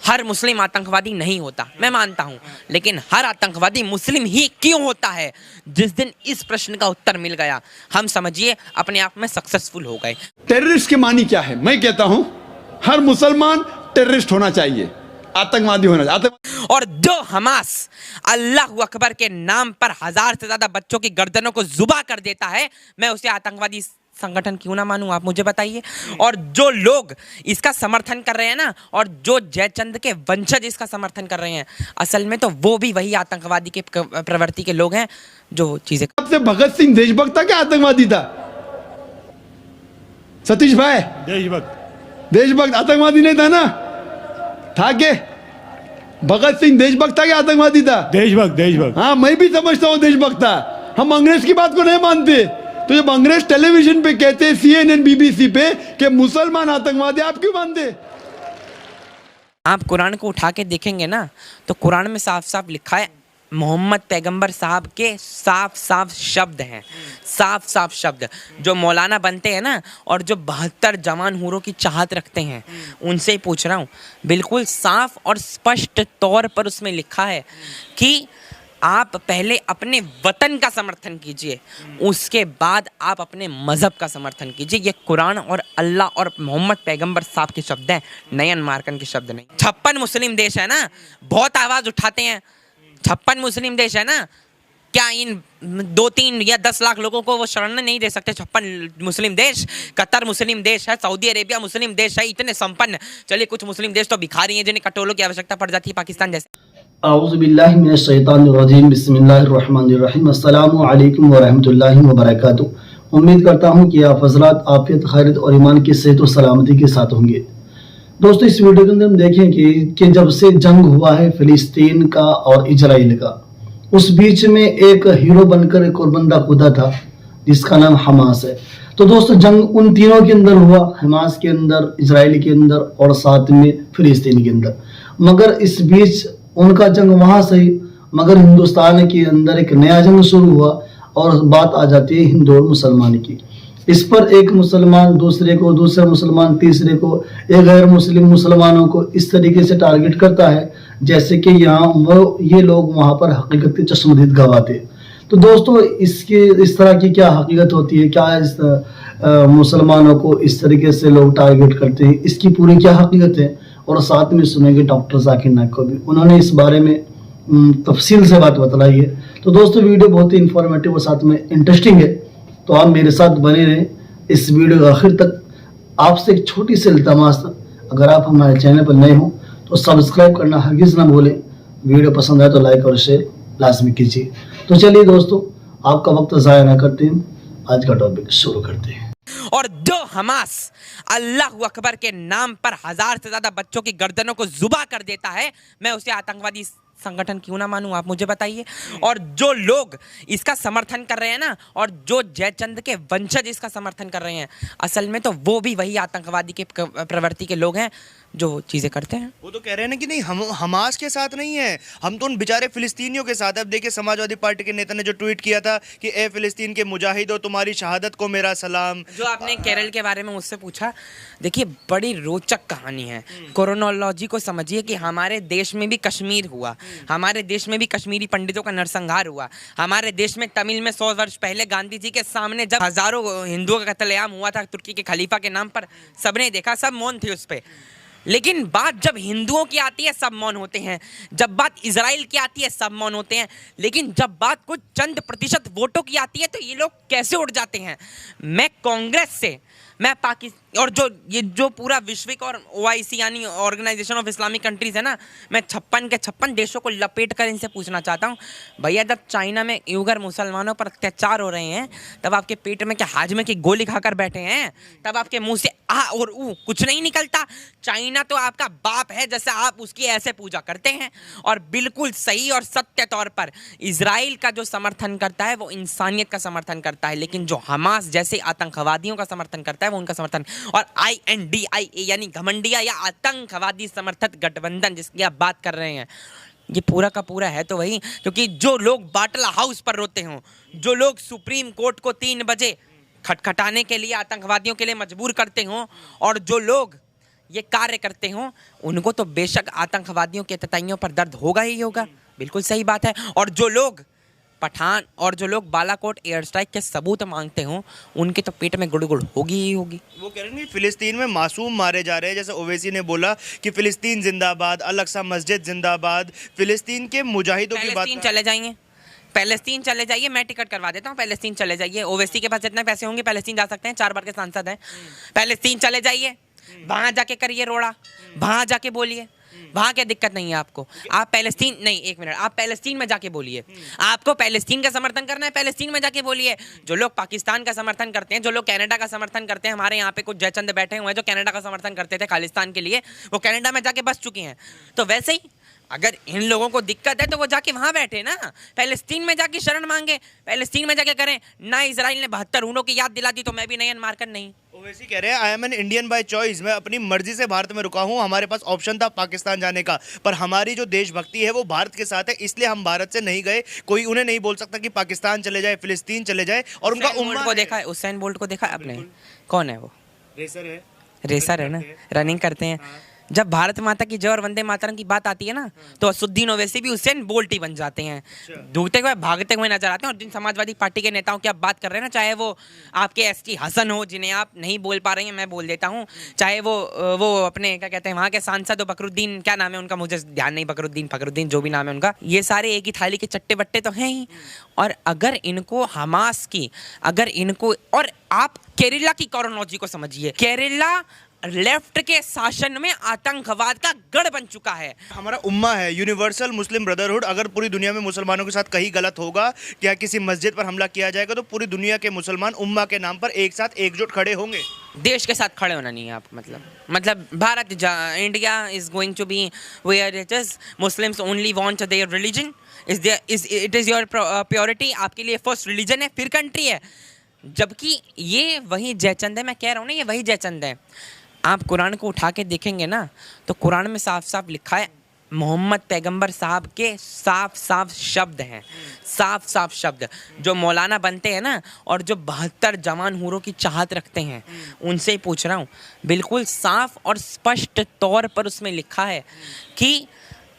हर मुस्लिम आतंकवादी नहीं होता, मैं मानता हूँ, लेकिन हर आतंकवादी मुस्लिम ही क्यों होता है? जिस दिन इस प्रश्न का उत्तर मिल गया, हम समझिए अपने आप में सक्सेसफुल हो गए। टेररिस्ट के मानी क्या है? मैं कहता हूं हर मुसलमान टेररिस्ट होना चाहिए, आतंकवादी होना चाहिए। और जो हमास अल्लाह अकबर के नाम पर 1000 से ज्यादा बच्चों की गर्दनों को जुबा कर देता है, मैं उसे आतंकवादी संगठन क्यों ना मानूं? आप मुझे बताइए। और जो लोग इसका समर्थन कर रहे हैं ना, और जो जयचंद के वंशज इसका समर्थन कर रहे हैं, असल में तो वो भी वही आतंकवादी के प्रवृत्ति के लोग हैं जो चीजें। सबसे भगत सिंह देशभक्त था क्या आतंकवादी था? सतीश भाई, देशभक्त आतंकवादी नहीं था ना? था के भगत सिंह देशभक्त था क्या आतंकवादी था? देशभक्त। हाँ, मैं भी समझता हूँ देशभक्त था। हम अंग्रेज की बात को नहीं मानते। तो जब अंग्रेज टेलीविजन पे कहते हैं, CNN BBC पे, कि मुसलमान आतंकवादी, आप क्यों मानते? आप कुरान को उठा के देखेंगे ना, तो कुरान में साफ साफ लिखा है, मोहम्मद पैगंबर साहब के साफ साफ शब्द हैं, साफ साफ शब्द जो मौलाना बनते हैं ना, और जो 72 जवान हूरों की चाहत रखते हैं, उनसे ही पूछ रहा हूँ। बिल्कुल साफ और स्पष्ट तौर पर उसमें लिखा है कि आप पहले अपने वतन का समर्थन कीजिए, उसके बाद आप अपने मज़हब का समर्थन कीजिए। ये कुरान और अल्लाह और मोहम्मद पैगंबर साहब के शब्द हैं, नयन मार्कन के शब्द नहीं। 56 मुस्लिम देश है ना, बहुत आवाज़ उठाते हैं, 56 मुस्लिम देश है ना, क्या इन 2-3 या 10 लाख लोगों को वो शरण नहीं दे सकते? 56 मुस्लिम देश, कतर मुस्लिम देश है, सऊदी अरेबिया मुस्लिम देश है, इतने संपन्न। चलिए कुछ मुस्लिम देश तो भिखारी हैं जिन्हें कटोलों की आवश्यकता पड़ जाती है, पाकिस्तान जैसे। आऊज़ुबिल्लाहि मिनश्शैतानिर्रजीम, बिस्मिल्लाहिर्रहमानिर्रहीम, अस्सलामु अलैकुम वरहमतुल्लाहि वबरकातुहू। उम्मीद करता हूँ कि आप हज़रात आफियत, खैरियत और ईमान की सेहत और सलामती के साथ होंगे। दोस्तों, इस वीडियो के अंदर हम देखें कि जब से जंग हुआ है फ़िलिस्तीन का और इजराइल का, उस बीच में एक हीरो बनकर एक और बंदा कूदा था जिसका नाम हमास है। तो दोस्तों, जंग उन तीनों के अंदर हुआ, हमास के अंदर, इजराइल के अंदर और साथ में फ़िलिस्तीन के अंदर। मगर इस बीच उनका जंग वहां से ही, मगर हिंदुस्तान के अंदर एक नया जंग शुरू हुआ और बात आ जाती है हिंदू और मुसलमान की। इस पर एक मुसलमान दूसरे को, दूसरा मुसलमान तीसरे को, एक गैर मुस्लिम मुसलमानों को इस तरीके से टारगेट करता है जैसे कि ये लोग वहां पर हकीकत की चश्मदीद गवाते। तो दोस्तों, इसकी इस तरह की क्या हकीकत होती है, क्या इस मुसलमानों को इस तरीके से लोग टारगेट करते हैं, इसकी पूरी क्या हकीकत है? और साथ में सुनेंगे डॉक्टर जाकिर नाइक को भी, उन्होंने इस बारे में तफसील से बात बताई है। तो दोस्तों, वीडियो बहुत ही इंफॉर्मेटिव और साथ में इंटरेस्टिंग है, तो आप मेरे साथ बने रहें इस वीडियो के आखिर तक। आपसे एक छोटी सी इल्तमास, अगर आप हमारे चैनल पर नए हों तो सब्सक्राइब करना हरगिज़ ना भूलें। वीडियो पसंद आए तो लाइक और शेयर लाजमी कीजिए। तो चलिए दोस्तों, आपका वक्त ज़ाया ना करते हैं, आज का टॉपिक शुरू करते हैं। और जो हमास अल्लाह अकबर के नाम पर 1000 से ज्यादा बच्चों की गर्दनों को जुबा कर देता है, मैं उसे आतंकवादी संगठन क्यों ना मानूं? आप मुझे बताइए। और जो लोग इसका समर्थन कर रहे हैं ना, और जो जयचंद के वंशज इसका समर्थन कर रहे हैं, असल में तो वो भी वही आतंकवादी के प्रवृत्ति के लोग हैं जो चीज़ें करते हैं। वो तो कह रहे हैं ना कि नहीं, हम हमास के साथ नहीं है, हम तो उन बेचारे फिलिस्तीनियों के साथ है। अब देखिए, समाजवादी पार्टी के नेता ने जो ट्वीट किया था कि ए फिलिस्तीन के मुजाहिदों, तुम्हारी शहादत को मेरा सलाम। जो आपने केरल के बारे में मुझसे पूछा, देखिए बड़ी रोचक कहानी है। क्रोनोलॉजी को समझिए कि हमारे देश में भी कश्मीर हुआ, हमारे देश में भी कश्मीरी पंडितों का नरसंहार हुआ, हमारे देश में तमिल में 100 वर्ष पहले गांधी जी के सामने जब हजारों हिंदुओं का कत्लेआम हुआ था तुर्की के खलीफा के नाम पर, सबने देखा, सब मौन थे उस पर। लेकिन बात जब हिंदुओं की आती है सब मौन होते हैं, जब बात इजराइल की आती है सब मौन होते हैं, लेकिन जब बात कुछ चंद प्रतिशत वोटों की आती है तो ये लोग कैसे उड़ जाते हैं। मैं कांग्रेस से, मैं पाकिस्तान और जो पूरा विश्विक और OIC यानी ऑर्गेनाइजेशन ऑफ इस्लामिक कंट्रीज है ना, मैं 56 के 56 देशों को लपेट कर इनसे पूछना चाहता हूँ, भैया जब चाइना में युगर मुसलमानों पर अत्याचार हो रहे हैं, तब आपके पेट में क्या हाजमे की गोली खाकर बैठे हैं? तब आपके मुंह से आ और ऊ कुछ नहीं निकलता? चाइना तो आपका बाप है, जैसे आप उसकी ऐसे पूजा करते हैं। और बिल्कुल सही और सत्य तौर पर इजराइल का जो समर्थन करता है वो इंसानियत का समर्थन करता है, लेकिन जो हमास जैसे आतंकवादियों का समर्थन करता है वो उनका समर्थन। और INDIA यानी घमंडिया या आतंकवादी समर्थक गठबंधन जिसकी आप बात कर रहे हैं, ये पूरा का पूरा है तो वही। क्योंकि जो लोग बाटला हाउस पर रोते हों, जो लोग सुप्रीम कोर्ट को 3 बजे खटखटाने के लिए आतंकवादियों के लिए मजबूर करते हों, और जो लोग ये कार्य करते हों, उनको तो बेशक आतंकवादियों के तताइयों पर दर्द होगा ही होगा। बिल्कुल सही बात है। और जो लोग पठान और जो लोग बालाकोट एयर स्ट्राइक के सबूत मांगते हों, उनके तो पेट में गुड़गुड़ होगी ही होगी। वो कह रहे हैं कि फिलिस्तीन में मासूम मारे जा रहे हैं, जैसे ओवैसी ने बोला कि फिलिस्तीन जिंदाबाद, अल-अक्सा मस्जिद जिंदाबाद, फिलिस्तीन के मुजाहिदों की बात। पैलेस्तीन चले जाइए, पैलेस्तीन चले जाइए, मैं टिकट करवा देता हूँ, पैलेस्तीन चले जाइए। ओवैसी के पास जितने पैसे होंगे पैलेस्तीन जा सकते हैं, 4 बार के सांसद हैं। पैलेस्तीन चले जाइए, वहां जाके करिए रोड़ा, वहां जाके बोलिए, वहां क्या दिक्कत नहीं है आपको। आप पैलेस्तीन नहीं, एक मिनट, आप पैलेस्तीन में जाके बोलिए। आपको पैलेस्तीन का समर्थन करना है, पैलेस्तीन में जाके बोलिए। जो लोग पाकिस्तान का समर्थन करते हैं, जो लोग कनाडा का समर्थन करते हैं, हमारे यहाँ पे कुछ जयचंद बैठे हुए हैं जो कनाडा का समर्थन करते थे खालिस्तान के लिए, वो कनाडा में जाके बस चुके हैं। तो वैसे ही अगर इन लोगों को दिक्कत है तो वो जाके वहां बैठे ना, पैलेस्तीन में जाके शरण मांगे, पैलेस्तीन में जाके करें ना। इजराइल ने 72 ऊँटों की याद दिला दी तो मैं भी नयन मार्कर नहीं। ओवैसी कह रहे हैं I am an Indian by choice, मैं अपनी मर्जी से भारत में रुका हूं, हमारे पास ऑप्शन था पाकिस्तान जाने का, पर हमारी जो देशभक्ति है वो भारत के साथ है, इसलिए हम भारत से नहीं गए। कोई उन्हें नहीं बोल सकता कि पाकिस्तान चले जाए, फिलिस्तीन चले जाए। और उनका उम्मा को देखा है, उसैन बोल्ट को देखा है आपने? कौन है वो? रेसर है, रेसर है ना, रनिंग करते हैं। जब भारत माता की जय और वंदे मातरम की बात आती है ना, तो असुद्दीन ओवैसी भी उसेन बोल्ट ही बन जाते हैं। ढूंढते हुए भागते हुए नजर आते हैं। और जिन समाजवादी पार्टी के नेताओं की आप बात कर रहे हैं ना, चाहे वो आपके एसटी हसन हो, जिन्हें आप नहीं बोल पा रहे हैं, मैं बोल देता हूँ, चाहे वो अपने क्या कहते हैं वहाँ के सांसद हो, बकरुद्दीन, क्या नाम है उनका, मुझे ध्यान नहीं, फकरुद्दीन जो भी नाम है उनका, ये सारे एक ही थाली के चट्टे बट्टे तो हैं ही। और अगर इनको हमास की, अगर इनको, और आप केरला की कोरोनोलॉजी को समझिए, केरला लेफ्ट के शासन में आतंकवाद का गढ़ बन चुका है। हमारा उम्मा है, यूनिवर्सल मुस्लिम ब्रदरहुड, अगर पूरी दुनिया में मुसलमानों के साथ कहीं गलत होगा, क्या किसी मस्जिद पर हमला किया जाएगा, तो पूरी दुनिया के मुसलमान उम्मा के नाम पर एक साथ एकजुट खड़े होंगे। देश के साथ खड़े होना नहीं है आप, मतलब Bharat, India is going to be where it is, Muslims only want their religion, it is your purity, आपके लिए फर्स्ट रिलीजन है, फिर कंट्री है। जबकि ये वही जयचंद है, मैं कह रहा हूँ ना, ये वही जयचंद है। आप कुरान को उठा के देखेंगे ना, तो कुरान में साफ साफ लिखा है, मोहम्मद पैगंबर साहब के साफ साफ शब्द हैं, साफ साफ शब्द। जो मौलाना बनते हैं ना, और जो 72 जवान हूरों की चाहत रखते हैं, उनसे ही पूछ रहा हूँ, बिल्कुल साफ और स्पष्ट तौर पर उसमें लिखा है कि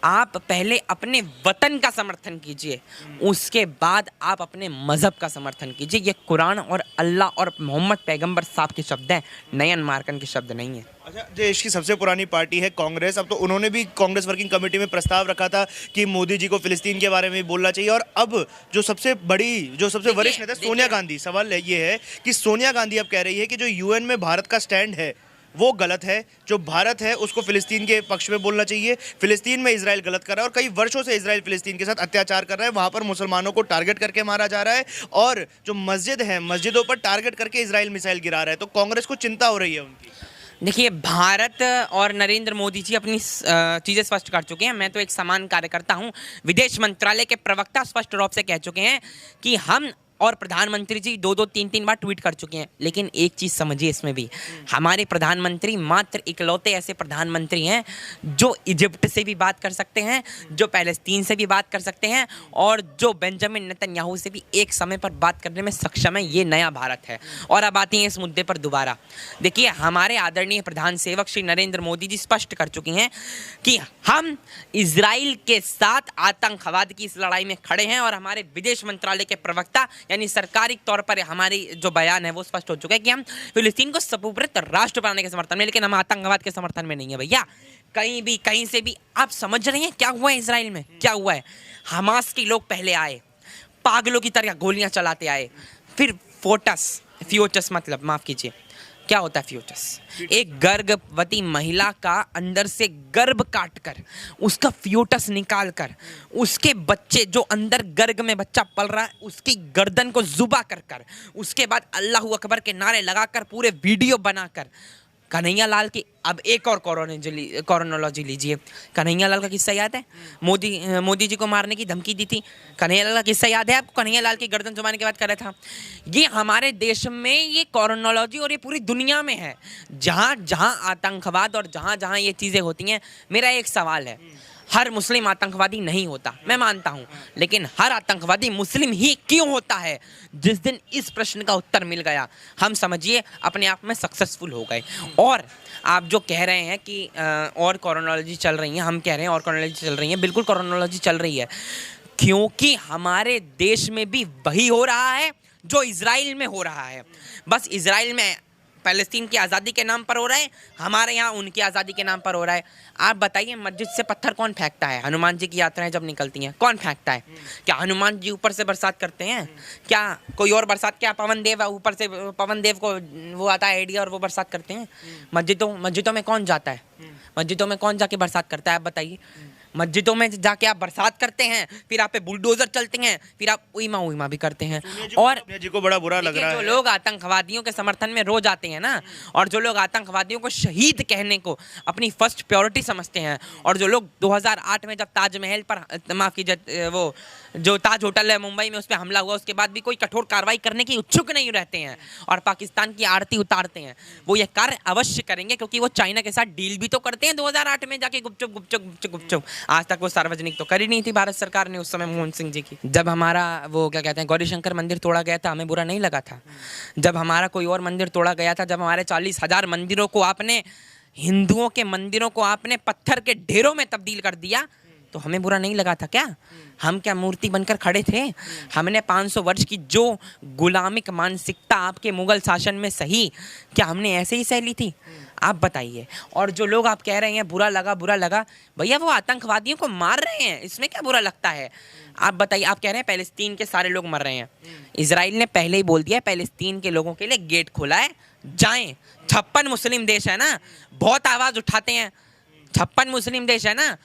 आप पहले अपने वतन का समर्थन कीजिए, उसके बाद आप अपने मज़हब का समर्थन कीजिए। ये कुरान और अल्लाह और मोहम्मद पैगंबर साहब के शब्द हैं, नयन मार्कन के शब्द नहीं है। अच्छा, देश की सबसे पुरानी पार्टी है कांग्रेस, अब तो उन्होंने भी कांग्रेस वर्किंग कमेटी में प्रस्ताव रखा था कि मोदी जी को फिलिस्तीन के बारे में बोलना चाहिए। और अब जो सबसे वरिष्ठ नेता सोनिया गांधी, सवाल ये है कि सोनिया गांधी अब कह रही है कि जो यूएन में भारत का स्टैंड है वो गलत है, जो भारत है उसको फिलिस्तीन के पक्ष में बोलना चाहिए। फिलिस्तीन में इजराइल गलत कर रहा है, और कई वर्षों से इजराइल फिलिस्तीन के साथ अत्याचार कर रहा है, वहाँ पर मुसलमानों को टारगेट करके मारा जा रहा है, और जो मस्जिद है, मस्जिदों पर टारगेट करके इजराइल मिसाइल गिरा रहा है। तो कांग्रेस को चिंता हो रही है उनकी। देखिए, भारत और नरेंद्र मोदी जी अपनी चीज़ें स्पष्ट कर चुके हैं। मैं तो एक समान कार्यकर्ता हूं। विदेश मंत्रालय के प्रवक्ता स्पष्ट रूप से कह चुके हैं कि हम, और प्रधानमंत्री जी 2-2, 3-3 बार ट्वीट कर चुके हैं। लेकिन एक चीज़ समझिए इसमें भी, हमारे प्रधानमंत्री मात्र इकलौते ऐसे प्रधानमंत्री हैं जो इजिप्ट से भी बात कर सकते हैं, जो पैलेस्तीन से भी बात कर सकते हैं, और जो बेंजामिन नेतन्याहू से भी एक समय पर बात करने में सक्षम है। ये नया भारत है। और अब आती हैं इस मुद्दे पर दोबारा। देखिए, हमारे आदरणीय प्रधान सेवक श्री नरेंद्र मोदी जी स्पष्ट कर चुके हैं कि हम इजराइल के साथ आतंकवाद की इस लड़ाई में खड़े हैं। और हमारे विदेश मंत्रालय के प्रवक्ता, यानी सरकारी तौर पर हमारी जो बयान है वो स्पष्ट हो चुका है कि हम फिलिस्तीन को सपुप्रित राष्ट्र बनाने के समर्थन में, लेकिन हम आतंकवाद के समर्थन में नहीं है भैया, कहीं भी कहीं से भी। आप समझ रहे हैं क्या हुआ है इजराइल में, क्या हुआ है? हमास के लोग पहले आए, पागलों की तरह गोलियां चलाते आए, फिर फ्यूटस मतलब माफ कीजिए, क्या होता है फ्यूटस? एक गर्भवती महिला का अंदर से गर्भ काटकर उसका फ्यूटस निकालकर उसके बच्चे, जो अंदर गर्भ में बच्चा पल रहा है, उसकी गर्दन को जुबा कर उसके बाद अल्लाहू अकबर के नारे लगाकर पूरे वीडियो बनाकर कन्हैया लाल की, अब एक और कोरोनोलॉजी लीजिए। कन्हैया लाल का किस्सा याद है? मोदी जी को मारने की धमकी दी थी। कन्हैया लाल का किस्सा याद है आपको? कन्हैया लाल की गर्दन जुबाने के बाद कर रहा था। ये हमारे देश में ये कोरोनोलॉजी, और ये पूरी दुनिया में है। जहाँ जहाँ आतंकवाद और जहाँ जहाँ ये चीज़ें होती हैं, मेरा एक सवाल है, हर मुस्लिम आतंकवादी नहीं होता, मैं मानता हूँ, लेकिन हर आतंकवादी मुस्लिम ही क्यों होता है? जिस दिन इस प्रश्न का उत्तर मिल गया, हम समझिए अपने आप में सक्सेसफुल हो गए। और आप जो कह रहे हैं कि और क्रोनोलॉजी चल रही है, हम कह रहे हैं और क्रोनोलॉजी चल रही है, बिल्कुल क्रोनोलॉजी चल रही है, क्योंकि हमारे देश में भी वही हो रहा है जो इजराइल में हो रहा है। बस इजराइल में फ़लस्तीन की आज़ादी के नाम पर हो रहा है, हमारे यहाँ उनकी आज़ादी के नाम पर हो रहा है। आप बताइए, मस्जिद से पत्थर कौन फेंकता है? हनुमान जी की यात्राएं जब निकलती हैं, कौन फेंकता है? क्या हनुमान जी ऊपर से बरसात करते हैं? क्या कोई और बरसात? क्या पवन देव ऊपर से, पवन देव को वो आता है आइडिया और वो बरसात करते हैं? मस्जिदों में कौन जाता है? मस्जिदों में कौन जाके बरसात करता है? आप बताइए। मस्जिदों में जाके आप बरसात करते हैं, फिर आप पे बुलडोजर चलते हैं, फिर आप उइमा भी करते हैं। और जी को बड़ा बुरा लग रहा है। जो लोग आतंकवादियों के समर्थन में रोज आते हैं ना, और जो लोग आतंकवादियों को शहीद कहने को अपनी फर्स्ट प्रायोरिटी समझते हैं, और जो लोग 2008 में जब ताजमहल पर, माफ कीजिए, वो जो ताज होटल है मुंबई में, उस पर हमला हुआ, उसके बाद भी कोई कठोर कार्रवाई करने की इच्छुक नहीं रहते हैं और पाकिस्तान की आरती उतारते हैं, वो ये कार्य अवश्य करेंगे, क्योंकि वो चाइना के साथ डील भी तो करते हैं 2008 में जाके गुपचुप। आज तक वो सार्वजनिक तो करी नहीं थी भारत सरकार ने उस समय मनमोहन सिंह जी की। जब हमारा वो क्या कहते हैं गौरीशंकर मंदिर तोड़ा गया था, हमें बुरा नहीं लगा था। जब हमारा कोई और मंदिर तोड़ा गया था, जब हमारे 40,000 मंदिरों को आपने, हिंदुओं के मंदिरों को आपने पत्थर के ढेरों में तब्दील कर दिया, तो हमें बुरा नहीं लगा था क्या? हम क्या मूर्ति बनकर खड़े थे? हमने 500 वर्ष की जो गुलामिक मानसिकता आपके मुगल शासन में सही, क्या हमने ऐसे ही सह ली थी? आप बताइए। और जो लोग आप कह रहे हैं बुरा लगा, भैया वो आतंकवादियों को मार रहे हैं, इसमें क्या बुरा लगता है? आप बताइए। आप कह रहे हैं पैलेस्तीन के सारे लोग मर रहे हैं, इजराइल ने पहले ही बोल दिया पैलेस्तीन के लोगों के लिए गेट खुला है, जाएं। 56 मुस्लिम देश है ना, बहुत आवाज़ उठाते हैं, 56 मुस्लिम देश है ना,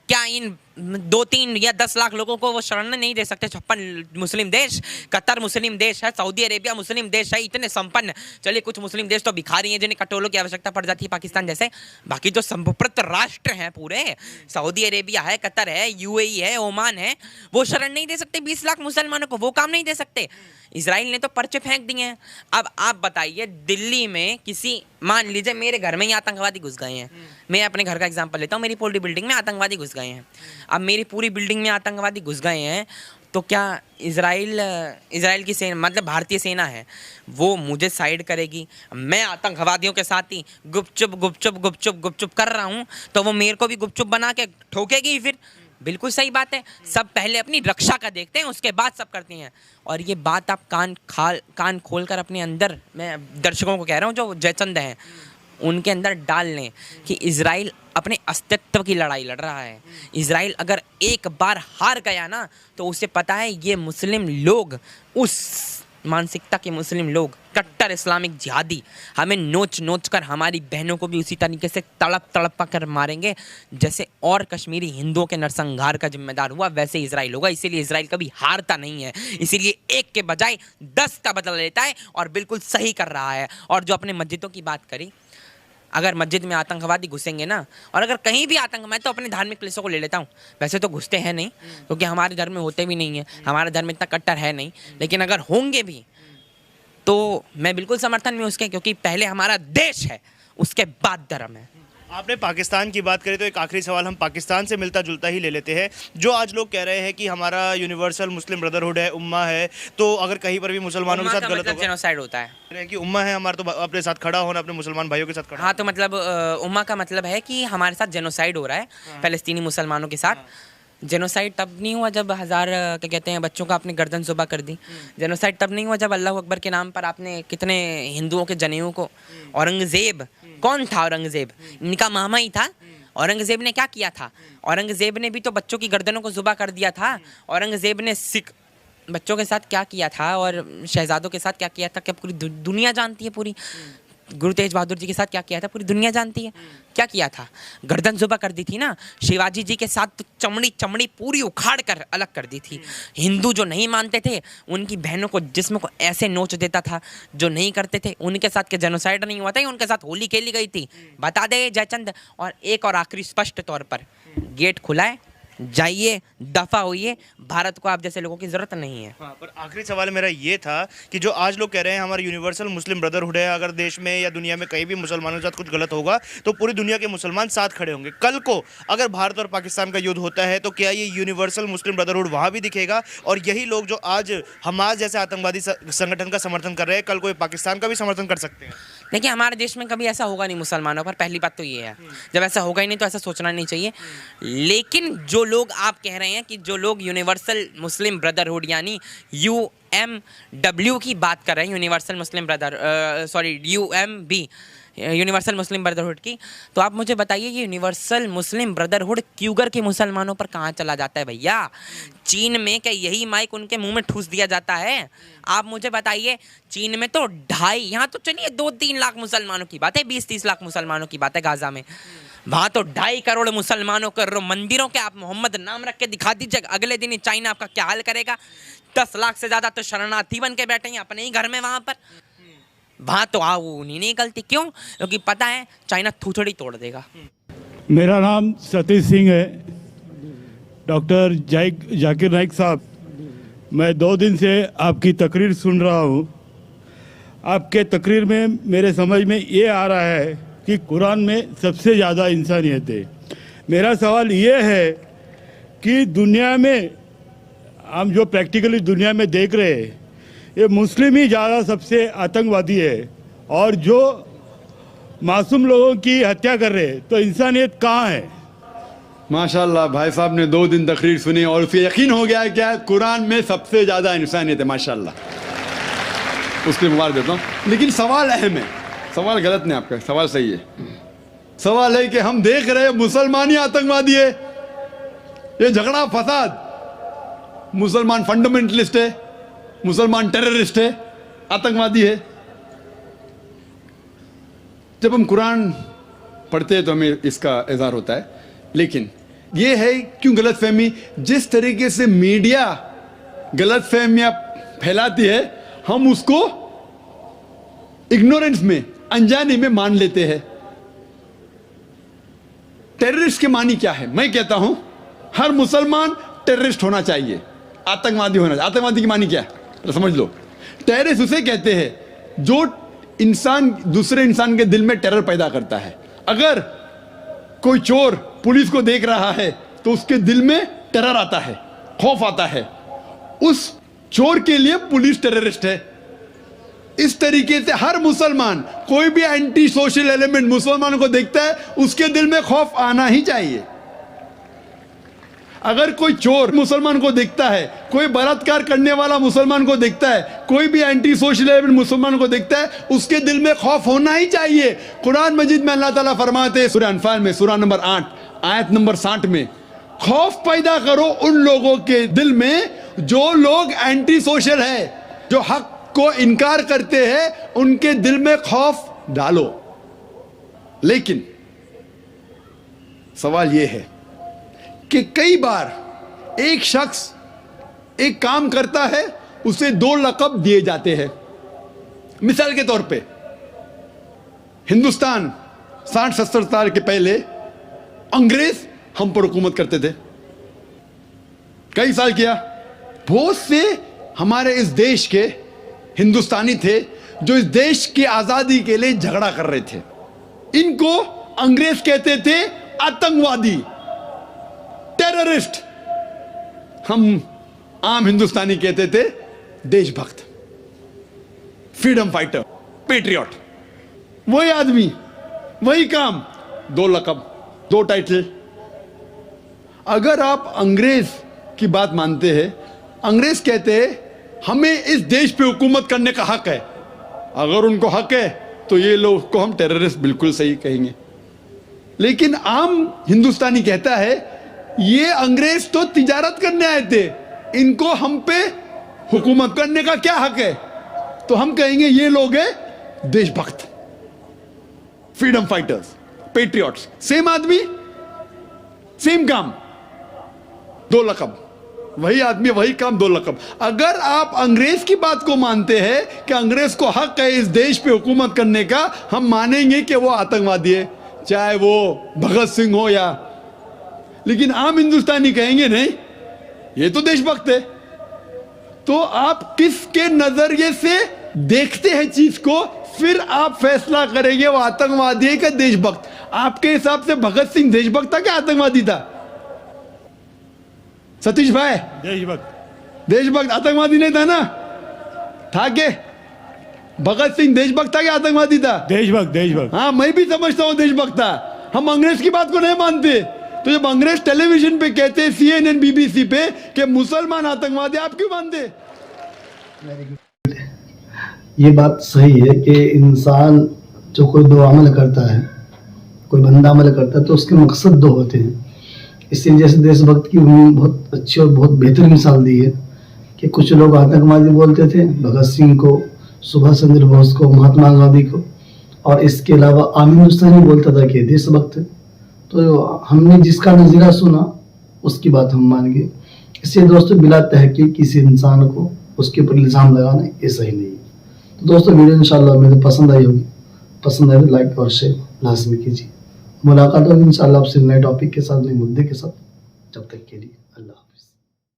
क्या इन 2-3 या 10 लाख लोगों को वो शरण नहीं दे सकते? 56 मुस्लिम देश, कतर मुस्लिम देश है, सऊदी अरेबिया मुस्लिम देश है, इतने संपन्न। चलिए कुछ मुस्लिम देश तो भिखारी हैं जिन्हें कटोलों की आवश्यकता पड़ जाती है पाकिस्तान जैसे, बाकी जो संप्रभुत्व राष्ट्र हैं पूरे, सऊदी अरेबिया है, कतर है, यूएई है, ओमान है, वो शरण नहीं दे सकते 20 लाख मुसलमानों को, वो काम नहीं दे सकते। इजराइल ने तो पर्चे फेंक दिए हैं। अब आप बताइए, दिल्ली में किसी, मान लीजिए मेरे घर में ही आतंकवादी घुस गए हैं, मैं अपने घर का एग्जांपल लेता हूँ, मेरी पूरी बिल्डिंग में आतंकवादी घुस गए हैं। अब मेरी पूरी बिल्डिंग में आतंकवादी घुस गए हैं, तो क्या इजराइल की सेना, मतलब भारतीय सेना है, वो मुझे साइड करेगी? मैं आतंकवादियों के साथ ही गुपचुप कर रहा हूँ, तो वो मेरे को भी गुपचुप बना के ठोकेगी फिर? बिल्कुल सही बात है। सब पहले अपनी रक्षा का देखते हैं, उसके बाद सब करते हैं। और ये बात आप कान खोल कर अपने अंदर, मैं दर्शकों को कह रहा हूँ जो जयचंद हैं, उनके अंदर डाल लें कि इजराइल अपने अस्तित्व की लड़ाई लड़ रहा है। इजराइल अगर एक बार हार गया ना, तो उसे पता है ये मुस्लिम लोग, उस मानसिकता के मुस्लिम लोग, कट्टर इस्लामिक जिहादी, हमें नोच कर हमारी बहनों को भी उसी तरीके से तड़प कर मारेंगे जैसे और कश्मीरी हिंदुओं के नरसंहार का जिम्मेदार हुआ, वैसे इजराइल होगा। इसीलिए इजराइल कभी हारता नहीं है, इसीलिए एक के बजाय 10 का बदला लेता है और बिल्कुल सही कर रहा है। और जो अपने मस्जिदों की बात करी, अगर मस्जिद में आतंकवादी घुसेंगे ना, और अगर कहीं भी आतंक, मैं तो अपने धार्मिक प्लेसों को ले लेता हूँ, वैसे तो घुसते हैं नहीं क्योंकि हमारे धर्म में होते भी नहीं है, हमारा धर्म इतना कट्टर है नहीं, लेकिन अगर होंगे भी तो मैं बिल्कुल समर्थन में उसके, क्योंकि पहले हमारा देश है, उसके बाद धर्म है। आपने पाकिस्तान की बात करी तो एक आखिरी सवाल हम पाकिस्तान से मिलता जुलता ही ले लेते हैं। जो आज लोग कह रहे हैं कि हमारा यूनिवर्सल मुस्लिम ब्रदरहुड है, उम्मा है, तो अगर कहीं पर भी मुसलमानों के साथ गलत होगा, जेनोसाइड होता है कि उम्मा है हमारा, तो अपने साथ खड़ा होना, अपने मुसलमान भाइयों के साथ खड़ा। हाँ, तो मतलब उम्मा का मतलब है कि हमारे साथ जेनोसाइड हो रहा है फ़लस्तीनी मुसलमानों के साथ। जेनोसाइड तब नहीं हुआ जब क्या कहते हैं बच्चों का आपने गर्दन ज़ुबा कर दी। जेनोसाइड तब नहीं हुआ जब अल्लाह अकबर के नाम पर आपने कितने हिंदुओं के जनेऊ को, औरंगज़ेब, कौन था औरंगज़ेब? इनका मामा ही था। औरंगज़ेब ने क्या किया था? औरंगज़ेब ने भी तो बच्चों की गर्दनों को ज़ुबा कर दिया था। औरंगज़ेब ने सिख बच्चों के साथ क्या किया था और शहजादों के साथ क्या किया था, क्या पूरी दुनिया जानती है। पूरी गुरु तेज बहादुर जी के साथ क्या किया था पूरी दुनिया जानती है। क्या किया था? गर्दन ज़ुबा कर दी थी ना। शिवाजी जी के साथ तो चमड़ी पूरी उखाड़ कर अलग कर दी थी। हिंदू जो नहीं मानते थे उनकी बहनों को, जिस्म को ऐसे नोच देता था। जो नहीं करते थे उनके साथ के जेनोसाइड नहीं हुआ था, उनके साथ होली खेली गई थी। बता दे जयचंद। और एक और आखिरी स्पष्ट तौर पर, गेट खुला है, जाइए, दफा होइए, भारत को आप जैसे लोगों की जरूरत नहीं है। हाँ, पर आखिरी सवाल मेरा ये था कि जो आज लोग कह रहे हैं हमारा यूनिवर्सल मुस्लिम ब्रदरहुड है, अगर देश में या दुनिया में कहीं भी मुसलमानों के साथ कुछ गलत होगा तो पूरी दुनिया के मुसलमान साथ खड़े होंगे। कल को अगर भारत और पाकिस्तान का युद्ध होता है तो क्या ये यूनिवर्सल मुस्लिम ब्रदरहुड वहाँ भी दिखेगा? और यही लोग जो आज हमास जैसे आतंकवादी संगठन का समर्थन कर रहे हैं, कल को पाकिस्तान का भी समर्थन कर सकते हैं? देखिए, हमारे देश में कभी ऐसा होगा नहीं मुसलमानों पर, पहली बात तो ये है। जब ऐसा होगा ही नहीं तो ऐसा सोचना नहीं चाहिए। लेकिन जो लोग आप कह रहे हैं कि जो लोग यूनिवर्सल मुस्लिम ब्रदरहुड यानी UMW की बात कर रहे हैं, यूनिवर्सल मुस्लिम UMB, यूनिवर्सल मुस्लिम ब्रदरहुड की, तो आप मुझे बताइए ये यूनिवर्सल मुस्लिम ब्रदरहुड क्यूगर के मुसलमानों पर कहाँ चला जाता है भैया? चीन में क्या यही माइक उनके मुंह में ठूस दिया जाता है? आप मुझे बताइए, चीन में तो 2.5, यहाँ तो चलिए 2-3 लाख मुसलमानों की बात है, 20-30 लाख मुसलमानों की बात है गाजा में, वहाँ तो 2.5 करोड़ मुसलमानों के मंदिरों के आप मोहम्मद नाम रख के दिखा दीजिए, अगले दिन ही चाइना आपका क्या हाल करेगा? 10 लाख से ज्यादा तो शरणार्थी बन के बैठे हैं अपने ही घर में वहां पर। वहां तो आओ उन्हीं नहीं गलती, क्यों? क्योंकि पता है चाइना थूथड़ी तोड़ देगा। मेरा नाम सतीश सिंह है। डॉक्टर जाकिर नाइक साहब, मैं 2 दिन से आपकी तकरीर सुन रहा हूँ। आपके तकरीर में मेरे समझ में ये आ रहा है कि कुरान में सबसे ज़्यादा इंसानियत है। मेरा सवाल ये है कि दुनिया में हम जो प्रैक्टिकली दुनिया में देख रहे हैं, ये मुस्लिम ही ज़्यादा सबसे आतंकवादी है, और जो मासूम लोगों की हत्या कर रहे हैं, तो इंसानियत कहाँ है? माशाल्लाह, भाई साहब ने 2 दिन तकरीर सुनी और उसे यकीन हो गया है क्या कुरान में सबसे ज़्यादा इंसानियत है। माशाल्लाह, उसके मुबारक देता हूँ। लेकिन सवाल अहम है, सवाल गलत नहीं, आपका सवाल सही है। सवाल है कि हम देख रहे हैं मुसलमान ही आतंकवादी है, ये झगड़ा फसाद, मुसलमान फंडामेंटलिस्ट है, मुसलमान टेररिस्ट है, आतंकवादी है। जब हम कुरान पढ़ते हैं तो हमें इसका इज़हार होता है। लेकिन ये है क्यों गलतफहमी, जिस तरीके से मीडिया गलतफहमियां फैलाती है, हम उसको इग्नोरेंस में, अनजाने में मान लेते हैं। टेररिस्ट के मानी क्या है? मैं कहता हूं हर मुसलमान टेररिस्ट होना चाहिए, आतंकवादी होना चाहिए। आतंकवादी की मानी क्या है तो समझ लो। टेररिस्ट उसे कहते हैं जो इंसान दूसरे इंसान के दिल में टेरर पैदा करता है। अगर कोई चोर पुलिस को देख रहा है तो उसके दिल में टेरर आता है, खौफ आता है, उस चोर के लिए पुलिस टेररिस्ट है। इस तरीके से हर मुसलमान, कोई भी एंटी सोशल एलिमेंट मुसलमानों को देखता है, उसके दिल में खौफ आना ही चाहिए। अगर कोई चोर मुसलमान को देखता है, कोई बलात्कार करने वाला मुसलमान को देखता है, कोई भी एंटी सोशल एलिमेंट मुसलमान को देखता है, उसके दिल में खौफ होना ही चाहिए। कुरान मजीद में अल्लाह ताला फरमाते हैं सूरह अनफाल में, सूरह नंबर 8 आयत नंबर 60 में, खौफ पैदा करो उन लोगों के दिल में जो लोग एंटी सोशल है, जो हक को इनकार करते हैं, उनके दिल में खौफ डालो। लेकिन सवाल यह है कि कई बार एक शख्स एक काम करता है, उसे 2 लक़ब दिए जाते हैं। मिसाल के तौर पे हिंदुस्तान 60-70 साल के पहले अंग्रेज हम पर हुकूमत करते थे, कई साल किया। बहुत से हमारे इस देश के हिंदुस्तानी थे जो इस देश की आजादी के लिए झगड़ा कर रहे थे। इनको अंग्रेज कहते थे आतंकवादी, टेररिस्ट। हम आम हिंदुस्तानी कहते थे देशभक्त, फ्रीडम फाइटर, पेट्रियट। वही आदमी, वही काम, 2 लक़ब, 2 टाइटल। अगर आप अंग्रेज की बात मानते हैं, अंग्रेज कहते हैं हमें इस देश पे हुकूमत करने का हक है। अगर उनको हक है तो ये लोग को हम टेररिस्ट बिल्कुल सही कहेंगे। लेकिन आम हिंदुस्तानी कहता है ये अंग्रेज तो तिजारत करने आए थे, इनको हम पे हुकूमत करने का क्या हक है? तो हम कहेंगे ये लोग हैं देशभक्त, फ्रीडम फाइटर्स, पेट्रियट्स। सेम आदमी, सेम काम, 2 लक़ब। वही आदमी, वही काम, 2 लक़ब। अगर आप अंग्रेज की बात को मानते हैं कि अंग्रेज को हक है इस देश पे हुकूमत करने का, हम मानेंगे कि वो आतंकवादी है, चाहे वो भगत सिंह हो या लेकिन आम हिंदुस्तानी कहेंगे नहीं, ये तो देशभक्त है। तो आप किसके नजरिए से देखते हैं चीज को, फिर आप फैसला करेंगे वो आतंकवादी है क्या देशभक्त। आपके हिसाब से भगत सिंह देशभक्त था क्या आतंकवादी था? सतीश भाई, देशभक्त आतंकवादी नहीं था ना? था के भगत सिंह देशभक्त था क्या आतंकवादी था? देशभक्त। हाँ, मैं भी समझता हूँ देशभक्त था। हम अंग्रेज की बात को नहीं मानते। तो जब अंग्रेज टेलीविजन पे कहते हैं, CNN BBC पे, कि मुसलमान आतंकवादी, आप क्यों मानते? ये बात सही है कि इंसान जो कोई दो अमल करता है, कोई बंदा अमल करता है, तो उसके मकसद दो होते हैं। इसलिए जैसे देशभक्त की उन्होंने बहुत अच्छी और बहुत बेहतर मिसाल दी है कि कुछ लोग आतंकवादी बोलते थे भगत सिंह को, सुभाष चंद्र बोस को, महात्मा गांधी को, और इसके अलावा आम हिंदुस्तानी बोलता था कि देशभक्त है। तो हमने जिसका नज़ीरा सुना उसकी बात हम मान गए। इसलिए दोस्तों, बिला तहकीक किसी इंसान को उसके ऊपर इल्ज़ाम लगाना ये सही नहीं है। तो दोस्तों, वीडियो इंशाल्लाह मुझे पसंद आई होगी। पसंद आए तो लाइक और शेयर लाजमी कीजिए। मुलाकात होगी इंशाल्लाह आपसे नए टॉपिक के साथ, नए मुद्दे के साथ। जब तक के लिए अल्लाह हाफिज़।